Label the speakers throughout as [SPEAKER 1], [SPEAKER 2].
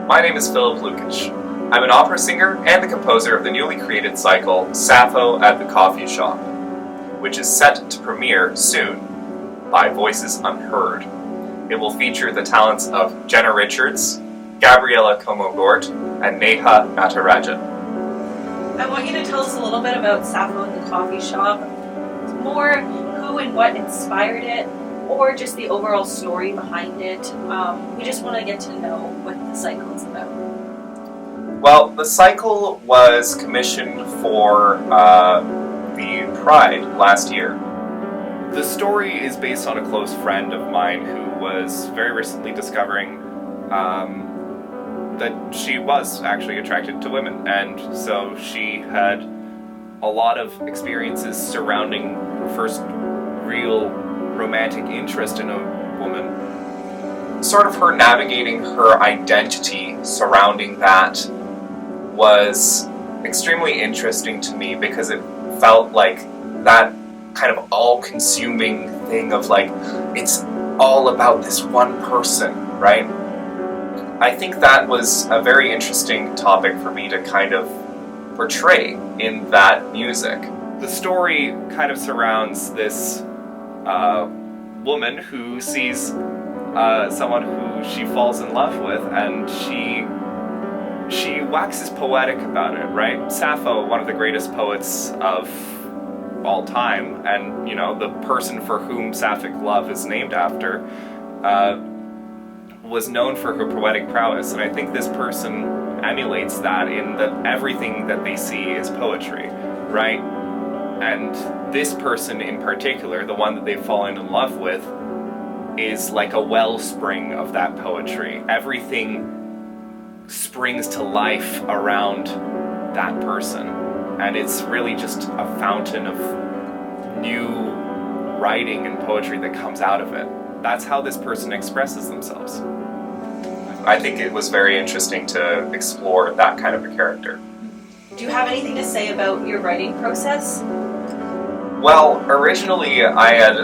[SPEAKER 1] My name is Philip Lukic. I'm an opera singer and the composer of the newly created cycle Sappho at the Coffeeshop, which is set to premiere soon by Voices Unheard. It will feature the talents of Jenna Richards, Gabriela Comeau Gort, and Neha Natarajan.
[SPEAKER 2] I want you to tell us a little bit about Sappho and the Coffeeshop, more who and what inspired it, or just the overall story behind it. We just want to get to know what the cycle is about.
[SPEAKER 1] Well, the cycle was commissioned for the Pride last year. The story is based on a close friend of mine who was very recently discovering that she was actually attracted to women, and so she had a lot of experiences surrounding her first real romantic interest in a woman. Sort of her navigating her identity surrounding that was extremely interesting to me because it felt like that kind of all-consuming thing of like, it's all about this one person, right? I think that was a very interesting topic for me to kind of portray in that music. The story kind of surrounds this woman who sees someone who she falls in love with, and she waxes poetic about it, right? Sappho, one of the greatest poets of all time, and the person for whom Sapphic love is named after, was known for her poetic prowess, and I think this person emulates that in that everything that they see is poetry, right? And this person in particular, the one that they've fallen in love with, is like a wellspring of that poetry. Everything springs to life around that person, and it's really just a fountain of new writing and poetry that comes out of it. That's how this person expresses themselves. I think it was very interesting to explore that kind of a character.
[SPEAKER 2] Do you have anything to say about your writing process?
[SPEAKER 1] Well, originally I had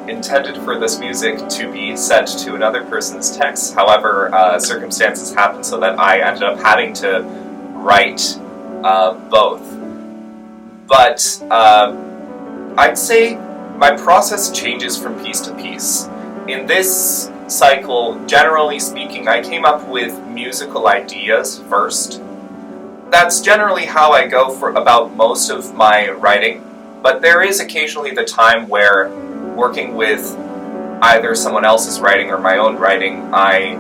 [SPEAKER 1] intended for this music to be set to another person's text. However, circumstances happened so that I ended up having to write both. But I'd say my process changes from piece to piece. In this cycle, generally speaking, I came up with musical ideas first. That's generally how I go for about most of my writing. But there is occasionally the time where, working with either someone else's writing or my own writing, I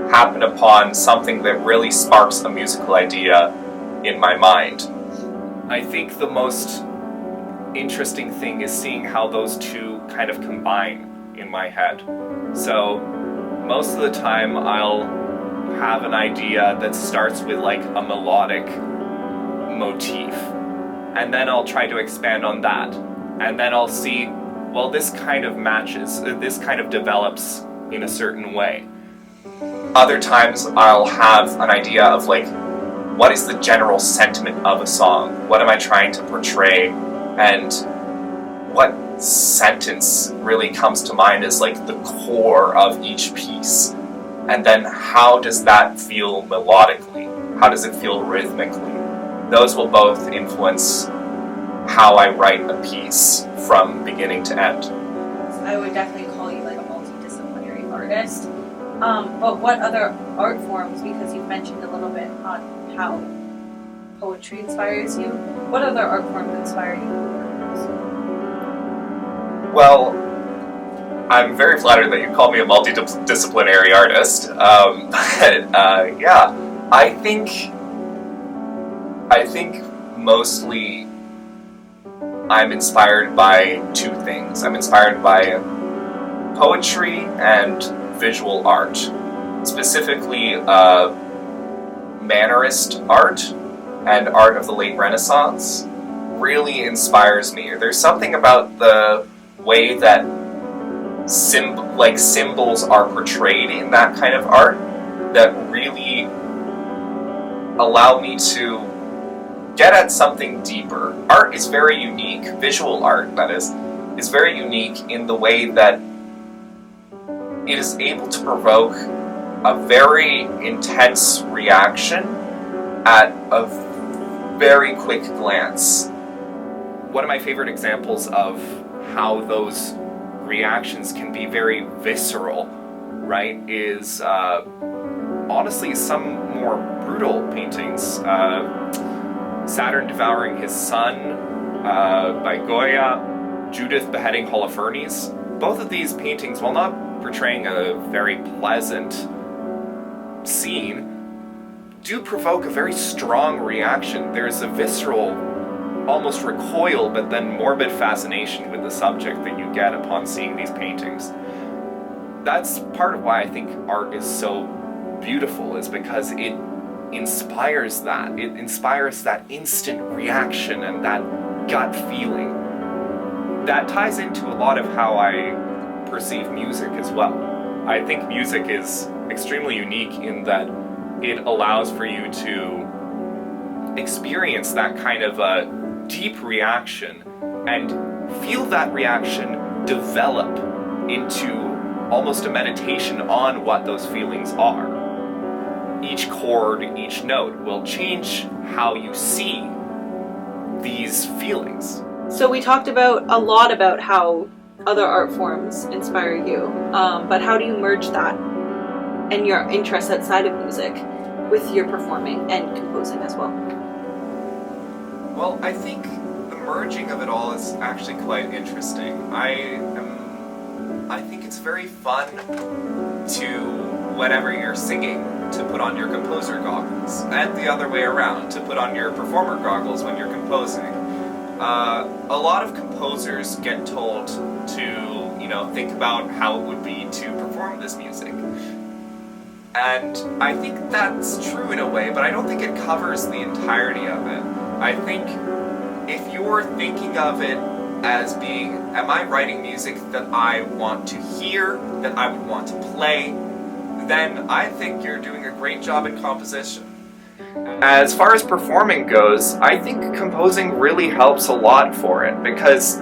[SPEAKER 1] happen upon something that really sparks a musical idea in my mind. I think the most interesting thing is seeing how those two kind of combine in my head. So, most of the time I'll have an idea that starts with like a melodic motif, and then I'll try to expand on that, and then I'll see, well, this kind of matches, this kind of develops in a certain way. Other times I'll have an idea of like, what is the general sentiment of a song? What am I trying to portray? And what sentence really comes to mind as like the core of each piece? And then how does that feel melodically? How does it feel rhythmically? Those will both influence how I write a piece from beginning to end.
[SPEAKER 2] I would definitely call you like a multidisciplinary artist. But what other art forms, because you've mentioned a little bit on how poetry inspires you, what other art forms inspire you? Well,
[SPEAKER 1] I'm very flattered that you call me a multidisciplinary artist. Yeah, I think mostly I'm inspired by two things. I'm inspired by poetry and visual art, specifically Mannerist art and art of the late Renaissance really inspires me. There's something about the way that symbols are portrayed in that kind of art that really allow me to get at something deeper. Art is very unique, visual art that is very unique in the way that it is able to provoke a very intense reaction at a very quick glance. One of my favorite examples of how those reactions can be very visceral, right, is honestly some more brutal paintings. Saturn Devouring His Son by Goya, Judith Beheading Holofernes. Both of these paintings, while not portraying a very pleasant scene, do provoke a very strong reaction. There's a visceral, almost recoil, but then morbid fascination with the subject that you get upon seeing these paintings. That's part of why I think art is so beautiful, is because it inspires that. It inspires that instant reaction and that gut feeling. That ties into a lot of how I perceive music as well. I think music is extremely unique in that it allows for you to experience that kind of a deep reaction and feel that reaction develop into almost a meditation on what those feelings are. Each chord, each note will change how you see these feelings.
[SPEAKER 2] So we talked a lot about how other art forms inspire you, but how do you merge that and your interests outside of music with your performing and composing as well?
[SPEAKER 1] Well, I think the merging of it all is actually quite interesting. I think it's very fun to, whenever you're singing, to put on your composer goggles, and the other way around, to put on your performer goggles when you're composing. A lot of composers get told to, think about how it would be to perform this music. And I think that's true in a way, but I don't think it covers the entirety of it. I think if you're thinking of it as being, am I writing music that I want to hear, that I would want to play, then I think you're doing a great job in composition. As far as performing goes, I think composing really helps a lot for it, because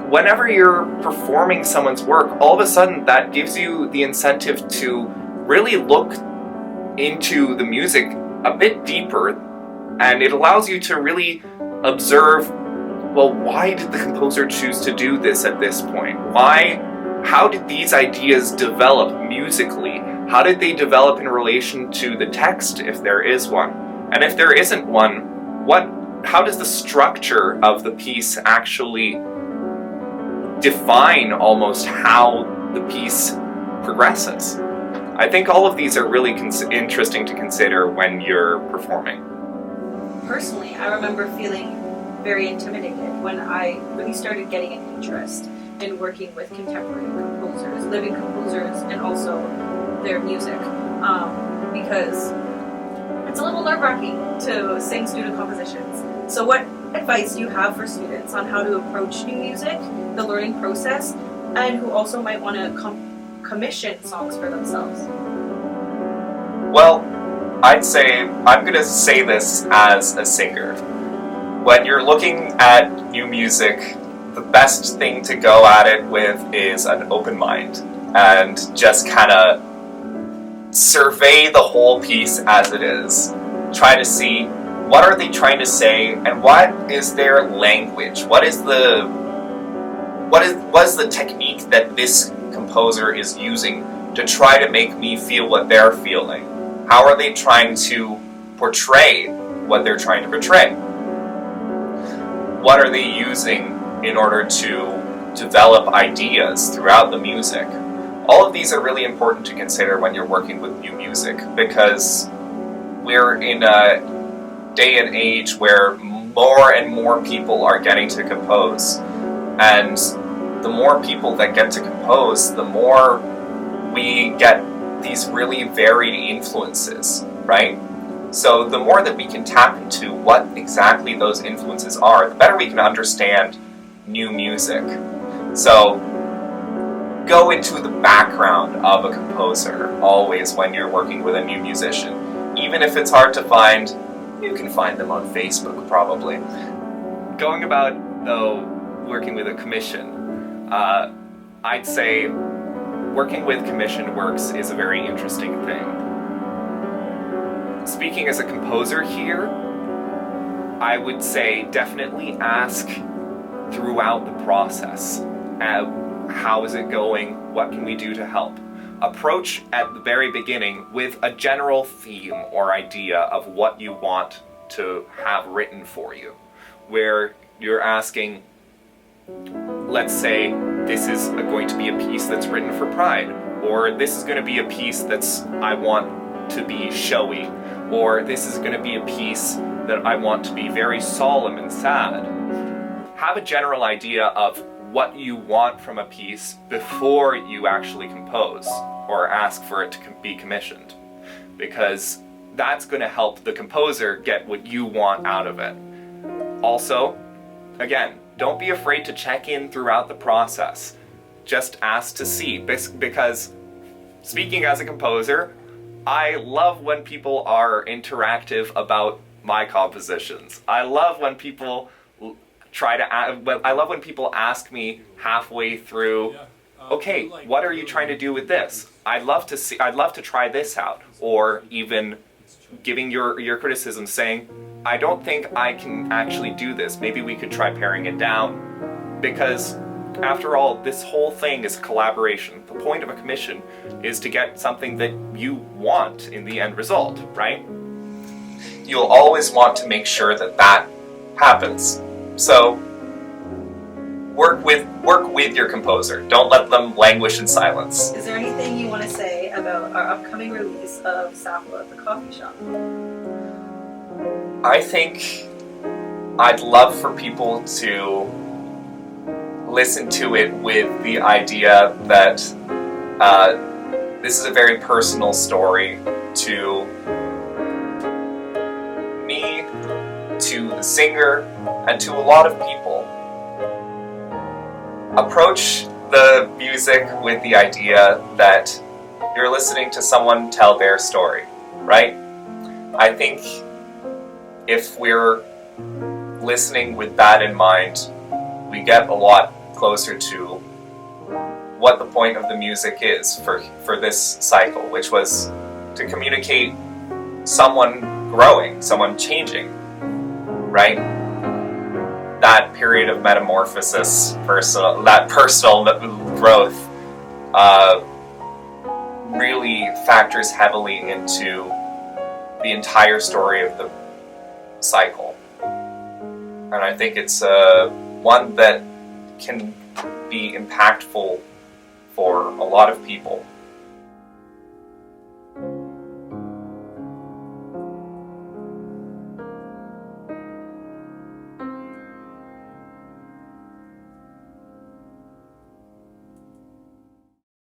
[SPEAKER 1] whenever you're performing someone's work, all of a sudden that gives you the incentive to really look into the music a bit deeper, and it allows you to really observe, well, why did the composer choose to do this at this point? How did these ideas develop musically? How did they develop in relation to the text, if there is one? And if there isn't one, how does the structure of the piece actually define almost how the piece progresses? I think all of these are really interesting to consider when you're performing.
[SPEAKER 2] Personally, I remember feeling very intimidated when I really started getting an interest in working with contemporary composers, living composers, and also their music, because it's a little nerve-wracking to sing student compositions. So what advice do you have for students on how to approach new music, the learning process, and who also might want to commission songs for themselves?
[SPEAKER 1] Well, I'm going to say this as a singer. When you're looking at new music, the best thing to go at it with is an open mind and just kind of survey the whole piece as it is. Try to see what are they trying to say and what is their language. What is the technique that this composer is using to try to make me feel what they're feeling? How are they trying to portray what they're trying to portray? What are they using in order to develop ideas throughout the music? All of these are really important to consider when you're working with new music, because we're in a day and age where more and more people are getting to compose. And the more people that get to compose, the more we get these really varied influences, right? So the more that we can tap into what exactly those influences are, the better we can understand new music. So go into the background of a composer always when you're working with a new musician. Even if it's hard to find, you can find them on Facebook probably. Going about, though, working with a commission, I'd say working with commissioned works is a very interesting thing. speaking as a composer here, I would say definitely ask throughout the process. How is it going? What can we do to help? Approach at the very beginning with a general theme or idea of what you want to have written for you, where you're asking, let's say this is going to be a piece that's written for Pride, or this is going to be a piece that's I want to be showy, or this is going to be a piece that I want to be very solemn and sad. Have a general idea of what you want from a piece before you actually compose or ask for it to be commissioned, because that's going to help the composer get what you want out of it. Also, again, don't be afraid to check in throughout the process. Just ask to see, because speaking as a composer, I love when people are interactive about my compositions. I love when people I love when people ask me halfway through, okay, what are you trying to do with this? I'd love to try this out. Or even giving your criticism, saying, I don't think I can actually do this. Maybe we could try paring it down. Because after all, this whole thing is collaboration. The point of a commission is to get something that you want in the end result, right? You'll always want to make sure that happens. So work with your composer. Don't let them languish in silence.
[SPEAKER 2] Is there anything you want to say about our upcoming release of Sappho at the Coffeeshop?
[SPEAKER 1] I think I'd love for people to listen to it with the idea that this is a very personal story to me, to the singer, and to a lot of people. Approach the music with the idea that you're listening to someone tell their story, right? I think if we're listening with that in mind, we get a lot closer to what the point of the music is for this cycle, which was to communicate someone growing, someone changing, right? That period of metamorphosis, that personal growth really factors heavily into the entire story of the cycle. And I think it's one that can be impactful for a lot of people.